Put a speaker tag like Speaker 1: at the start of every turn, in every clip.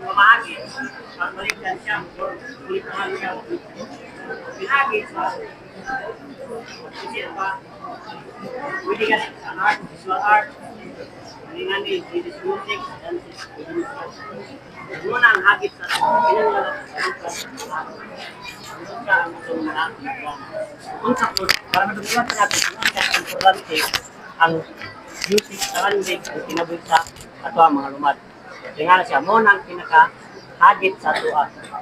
Speaker 1: pamahagi, pagbalikan siya, ulit naman siya. Pinagi sa isip pa, pwede ka sa art, visual art, hilingan ni British music, dances, muna ang hagit sa para madugyan natin ang importante ang music sa kandig ang kinabuhi sa ato ang mga lumad. Kaya nga siya, mo nang pinaka-hagit sa ato.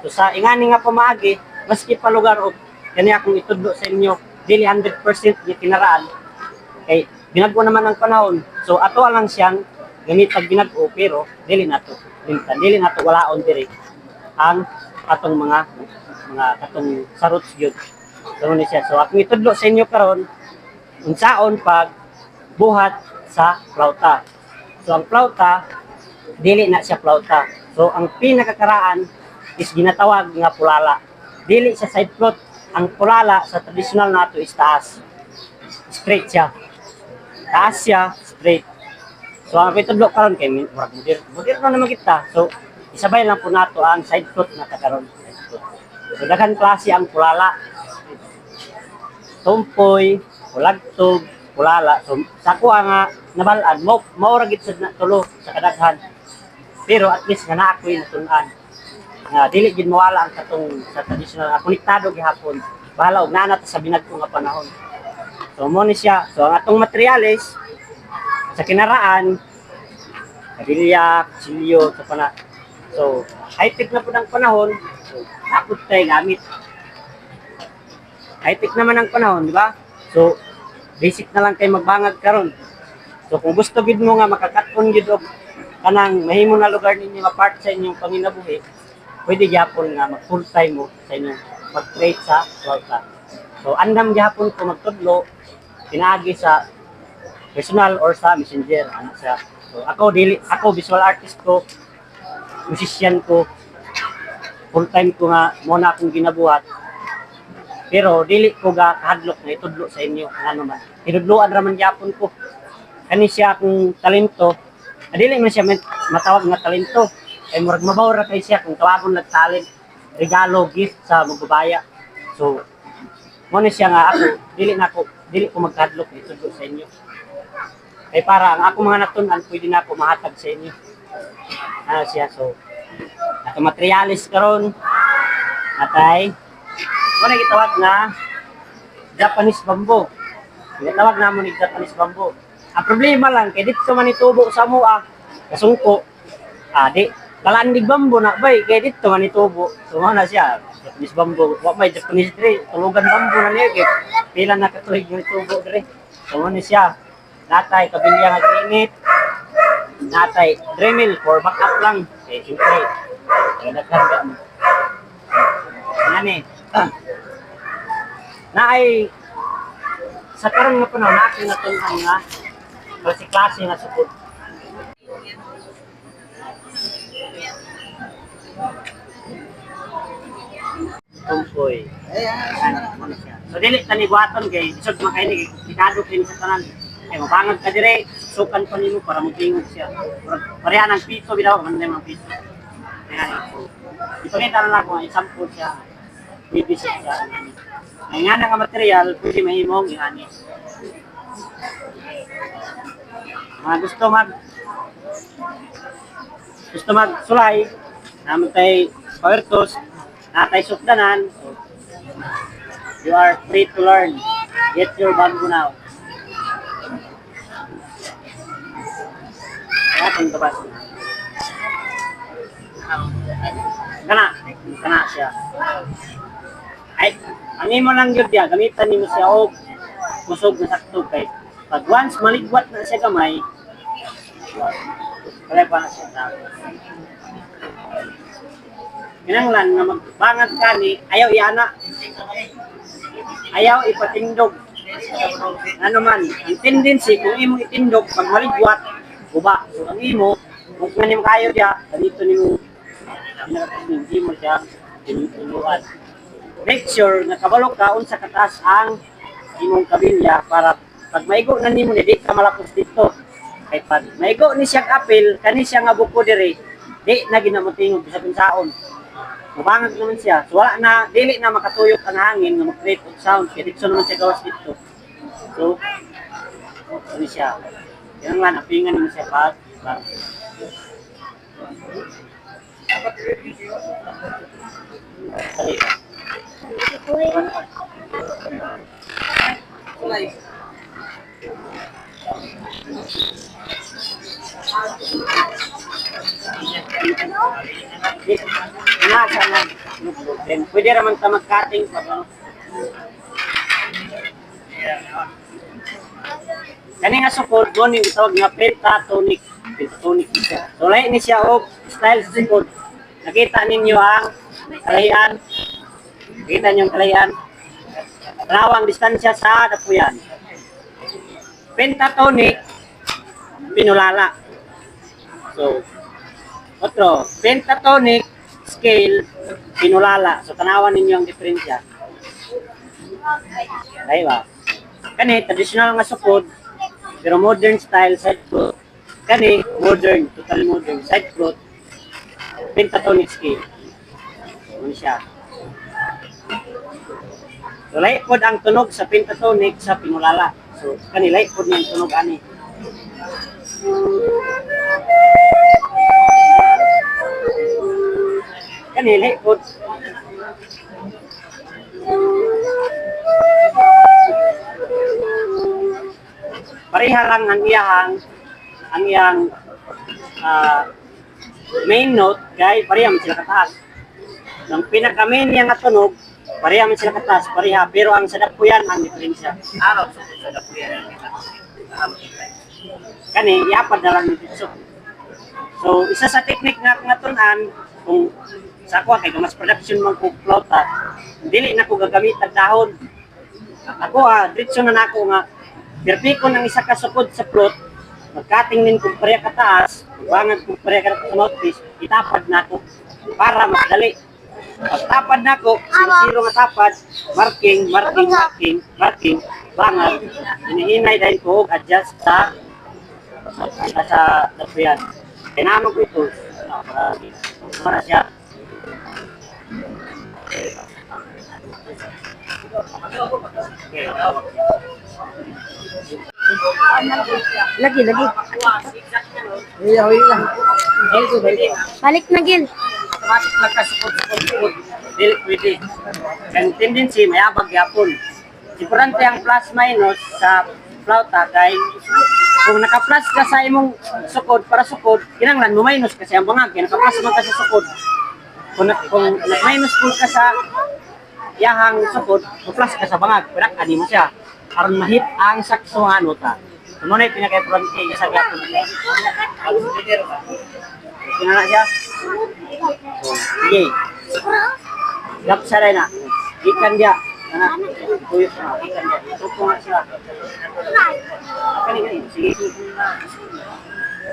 Speaker 1: So sa ingani nga pamagi, maski pa lugar o kani akong itudlo sa inyo, dili 100% yung kinaraan. Kay binago naman ang panahon. So ato lang siyang gamit pag binago pero dili nato. Dili nato walaon diri ang atong mga katong sarots gyud. So ni siya. So akong itudlo sa inyo karon unsaon pag buhat sa flauta. So ang flauta dili na siya flauta. So ang pinakakaraan is ginatawag nga pulala. Dili siya side float. Ang pulala sa traditional nato is taas. Straight siya. Taas siya, straight. So ang pitudlo karon kay murag moderno naman kita. So isabay lang po nato ang side float na karon. So daghan klase ang pulala. Tumpoy, ulagtog, pulala. So sa ko nga nabalaan mo mao ra gid sad na tulo sa kadaghan. Pero at least nga naa ko'y natun-an. Dili gid mawala ang katong sa traditional konektado gihapon. Bahala og nanat sa binagko nga panahon. So mo ni siya. So ang atong materyales sa kinaraan kabilya, kutsilyo, sa pana. So high-tech na po ng panahon. So napod tayo gamit. High-tech naman ang panahon, di ba? So basic na lang kay magbangag karon. So kung gusto gid mo nga makakatpon gid og kanang mahimo na lugar ninyo nga part sa inyong panginabuhi, pwede gyapon nga mag full time mo sa inyong mag-trade sa flauta. So andam gyapon ko magtudlo pinaagi sa personal or sa messenger ano siya. So ako visual artist ko, musician ko, full time ko nga mo na akong ginabuhat. Pero dili ko ga kahadlok na itudlo sa inyo ano man. Tinudloan ra man gyapon ko. Kani siya akong talento. Dili man siya matawag nga talento. Ay murag mabaw ra kay siya kung tawagon na talent, regalo, gift sa magbabaya. So mo ni siya nga ako dili ko magkadlok dito sa inyo. Kay para ang ako mga natun-an pwede na ako mahatag sa inyo. Ano siya so ato materialis karon atay mo na gitawag na Japanese bamboo. Gitawag na mo ni Japanese bamboo. Ang problema lang kay dito man itubo sa mua kasungko. Di kalandig bambo na bay kay dito man itubo. So na siya Japanese bambo. Wa may Japanese dre tulugan bambo na niya kay pila na katuig yung itubo dre. So na siya natay kabilya nga init. Natay Dremel for backup lang. Eh siyempre. Kaya nagkarga mo. Nani. Naay sa karon nga panahon natin natun-an nga klase nga sukod. Tumpoy. So dili tani buhaton kay isod man kay ni kitado kini sa tanan. Ay mabangag ka dire, sukan pa nimo para magingog siya. Pareha ng piso bitaw man man piso. Ayan. Ipakita na lang ko example siya. Bibisik siya. Ay nga nga material pwede mahimong ihani. Mga gusto mag sulay naman tay power tools natay sukdanan so, you are free to learn get your bamboo now kaya itong tabas kana siya ay ang imo lang yun diya gamitan nimo siya o kusog na sakto kay pag once maligwat na siya gamay wala pa na siya tao. Kinanglan na magbangad ka ni, ayaw iana. Ayaw ipatindog. Ano man, ang tendency kung imong itindog, pag maligwat, buba. So ang imo, kung manim kayo diya, ganito ni mo, hindi mo siya tinuluan. Make sure na kabalo ka unsa kataas ang imong kabilya para pag maigo na nimo ni di ka malapos dito. Kay pag maigo ni siyang apil, kani siya nga buko diri, di na ginamutingog sa pinsaon. Mabangag naman siya. So wala na, dili na makatuyok ang hangin na mag-create of sound. Kaya dito naman siya gawas dito. So, ano siya. Yan nga, napingan naman siya pag. Nasa na. Pwede naman ta mag-cutting pag ano. Kani nga sukod, doon yung tawag nga pentatonic. Pentatonic siya. So, lahat ni siya o style sa sukod. Nakita ninyo ang kalahian. Nakita niyo ang kalahian. Rawang distansya sa dapuyan. Pentatonic, pinulala. So, otro, pentatonic scale, pinulala. So, tanawan ninyo ang diferensya. Diba? Kani, traditional nga sukod, pero modern style side flute. Kani, modern, total modern side flute, pentatonic scale. Ano siya? So, laikod ang tunog sa pentatonic sa pinulala. So, kani, laikod ng tunog ani. Kani, laikod. Pareha lang ang iyang main note kay pareha man sila kataas. Ang pinaka-main niya nga tunog, pareha man sila kataas, pareha, pero ang sadapuyan ang diferensya. Araw sa sadapuyan. Kani, yapad na lang dito. So, isa sa technique nga tunan, kung sa ako kay mas production man ko flauta, dili na ko gagamit ang dahon. Ako diretso na nako nga perpiko ng isa ka sukod sa flute, magkating nin kung pareha kataas, magbangan kung pareha ka sa mouthpiece, itapad nako para madali. Pag tapad nako, zero nga tapad, marking, bangat, hinihinay dahil ko adjust sa dapuyan. Kailangan ko ito, para siya.
Speaker 2: Lagi. Balik na, Gil.
Speaker 1: Automatic nagkasukod. Dili pwede. Ang tendency, mayabag yapon. Importante ang plus minus sa flauta kay kung naka-plus ka sa imong sukod para sukod, kinanglan mo minus kasi ang bangag, kaya naka-plus mo ka sa sukod. Kung nag-minus po ka sa yahang sukod, plus ka sa bangag, pero ani mo siya. Aron mahit ang sakso nga nota. Ano na yung pinaka-importante sa gapon niya. Kinala siya. Sige. Gap sa rin na. Ikan dia. Tuyok na. Ikan dia. Tupo nga siya. Kani. Sige.